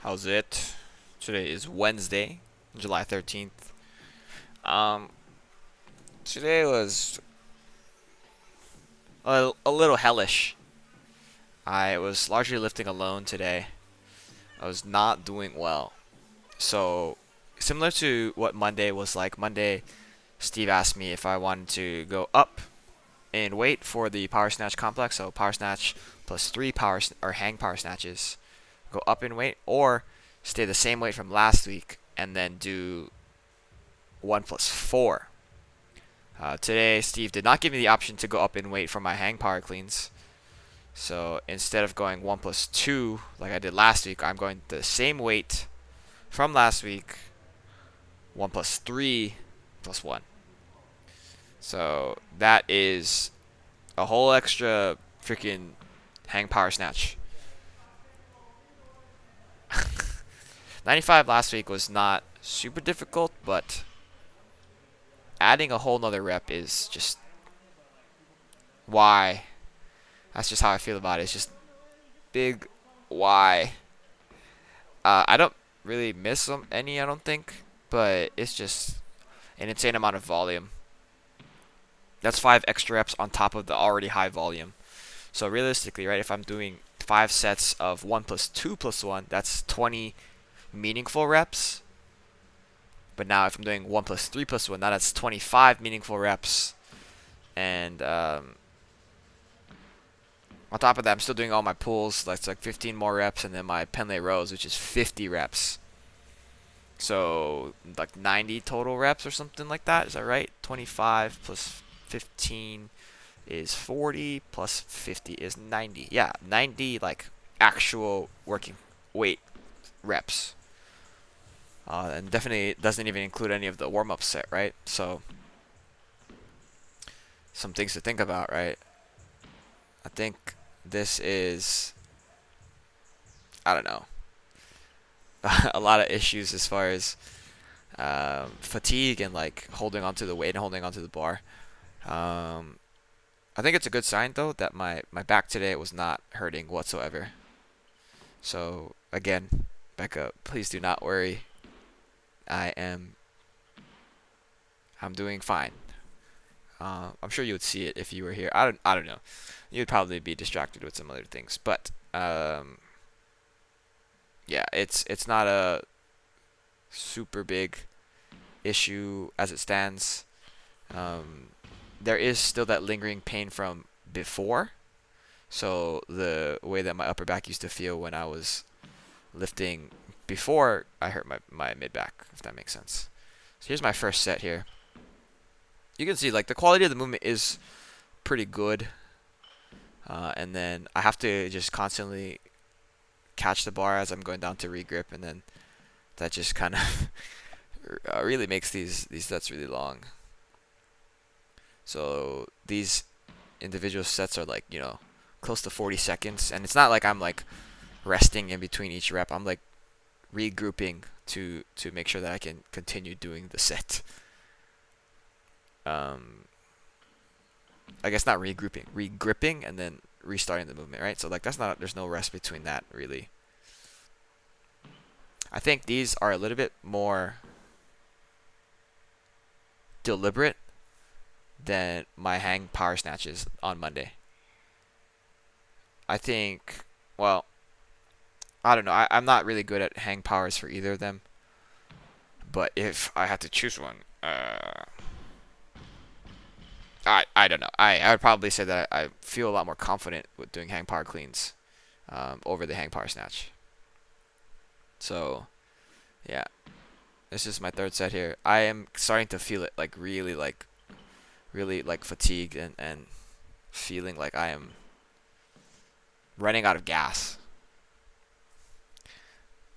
How's it? Today is Wednesday, July 13th. Um, Today was a little hellish. I was largely lifting alone today. I was not doing well. So, similar to what Monday was like, Monday, Steve asked me if I wanted to go up in weight for the power snatch complex. So, power snatch plus three or hang power snatches. Go up in weight, or stay the same weight from last week and then do 1 plus 4. Today, Steve did not give me the option to go up in weight for my hang power cleans. So instead of going 1 plus 2 like I did last week, I'm going the same weight from last week, 1 plus 3 plus 1. So that is a whole extra freaking hang power snatch. 95 last week was not super difficult, but adding a whole nother rep is just why. That's just how I feel about it. It's just big why. I don't really miss any, I don't think, but it's just an insane amount of volume. That's 5 extra reps on top of the already high volume. So realistically, right, if I'm doing 5 sets of 1 plus 2 plus 1, that's 20 meaningful reps. But now if I'm doing 1 plus 3 plus 1, now that's 25 meaningful reps. And on top of that, I'm still doing all my pulls. That's like 15 more reps, and then my Penlay rows, which is 50 reps. So like 90 total reps or something like that. Is that right? 25 plus 15 is 40 plus 50 is 90. Yeah, 90 like actual working weight reps. And definitely doesn't even include any of the warm-up set, right? So some things to think about, right? I think this is, I don't know, a lot of issues as far as fatigue and like holding onto the weight and holding onto the bar. I think it's a good sign though that my back today was not hurting whatsoever. So again, Becca, please do not worry. I'm doing fine. I'm sure you would see it if you were here. I don't know. You'd probably be distracted with some other things, but yeah, it's not a super big issue as it stands. There is still that lingering pain from before. So the way that my upper back used to feel when I was lifting before I hurt my mid back, if that makes sense. So here's my first set here. You can see like the quality of the movement is pretty good. And then I have to just constantly catch the bar as I'm going down to regrip, and then that just kind of really makes these sets really long. So these individual sets are like, close to 40 seconds, and it's not like I'm like resting in between each rep. I'm like regrouping to make sure that I can continue doing the set. I guess not regrouping, regripping, and then restarting the movement, right? So like there's no rest between that really. I think these are a little bit more deliberate than my hang power snatches on Monday. I think, well, I don't know. I'm not really good at hang powers for either of them. But if I had to choose one, I don't know. I would probably say that I feel a lot more confident with doing hang power cleans over the hang power snatch. So, yeah. This is my third set here. I am starting to feel it like really like fatigued and feeling like I am running out of gas.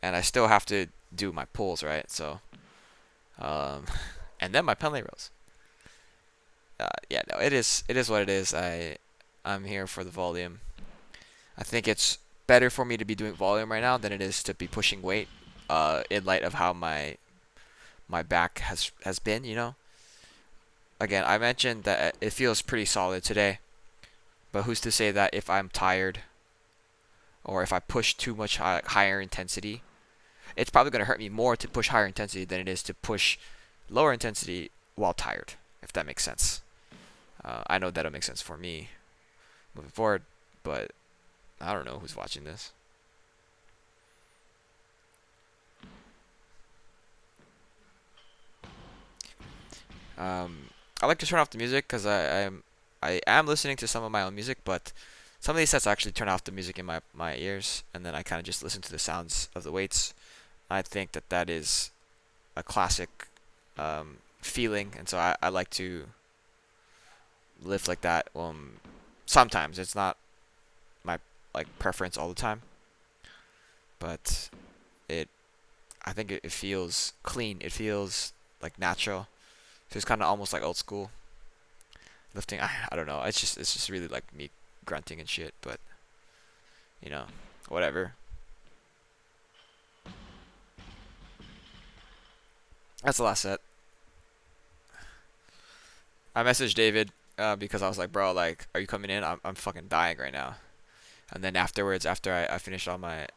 And I still have to do my pulls, right? So, and then my Penlay rows. Yeah, no, it is what it is. I'm here for the volume. I think it's better for me to be doing volume right now than it is to be pushing weight. In light of how my back has been, Again, I mentioned that it feels pretty solid today, but who's to say that if I'm tired or if I push too much higher intensity, it's probably going to hurt me more to push higher intensity than it is to push lower intensity while tired, if that makes sense. I know that'll make sense for me moving forward, but I don't know who's watching this. I like to turn off the music because I am listening to some of my own music, but some of these sets I actually turn off the music in my ears, and then I kind of just listen to the sounds of the weights. I think that is a classic feeling, and so I like to lift like that. Sometimes it's not my like preference all the time, but I think it feels clean. It feels like natural. It feels kind of almost like old school lifting. I don't know. It's just really like me grunting and shit, but you know, whatever. That's the last set. I messaged David because I was like, bro, like, are you coming in? I'm fucking dying right now. And then afterwards, after I finished all my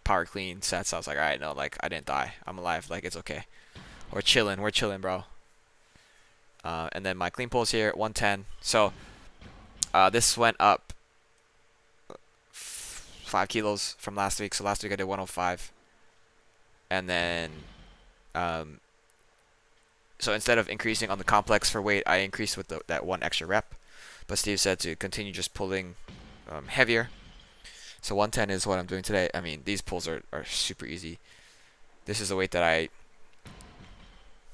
power clean sets, I was like, all right, no, like I didn't die. I'm alive. Like it's okay. We're chilling. We're chilling, bro. And then my clean pulls here, 110. So this went up 5 kilos from last week. So last week I did 105. And then so instead of increasing on the complex for weight, I increased with that one extra rep. But Steve said to continue just pulling heavier. So 110 is what I'm doing today. I mean, these pulls are super easy. This is the weight that I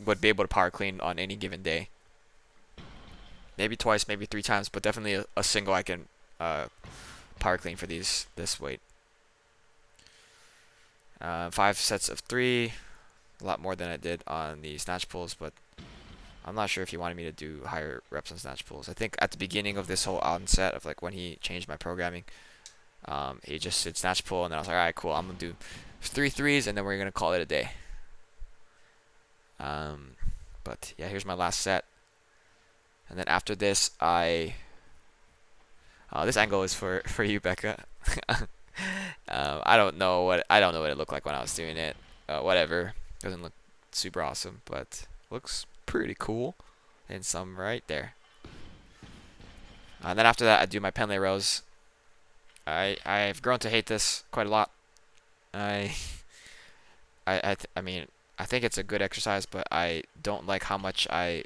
would be able to power clean on any given day. Maybe twice, maybe 3 times, but definitely a single I can power clean for this weight. 5 sets of 3. A lot more than I did on the snatch pulls, but I'm not sure if he wanted me to do higher reps on snatch pulls. I think at the beginning of this whole onset of like when he changed my programming, he just said snatch pull, and then I was like, all right, cool. I'm gonna do 3 threes, and then we're gonna call it a day. But yeah, here's my last set, and then after this, this angle is for you, Becca. I don't know what it looked like when I was doing it. Whatever, doesn't look super awesome, but looks pretty cool. And some right there. And then after that, I do my Pendlay rows. I've grown to hate this quite a lot. I mean, I think it's a good exercise, but I don't like how much I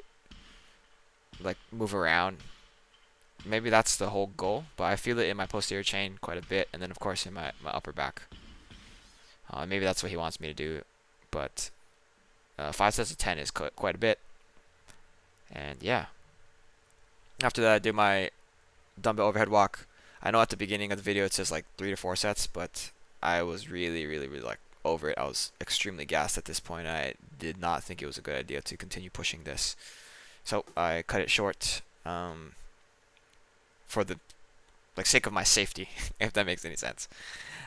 like move around. Maybe that's the whole goal, but I feel it in my posterior chain quite a bit, and then of course in my upper back. Maybe that's what he wants me to do, but 5 sets of 10 is quite a bit. And yeah, after that I do my dumbbell overhead walk. I know at the beginning of the video it says like 3 to 4 sets, but I was really like over it. I was extremely gassed at this point. I did not think it was a good idea to continue pushing this, so I cut it short for the sake of my safety, if that makes any sense.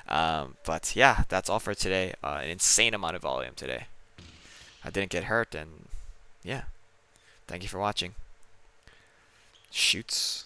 But yeah, that's all for today. An insane amount of volume today. I didn't get hurt, and yeah, thank you for watching. Shoots.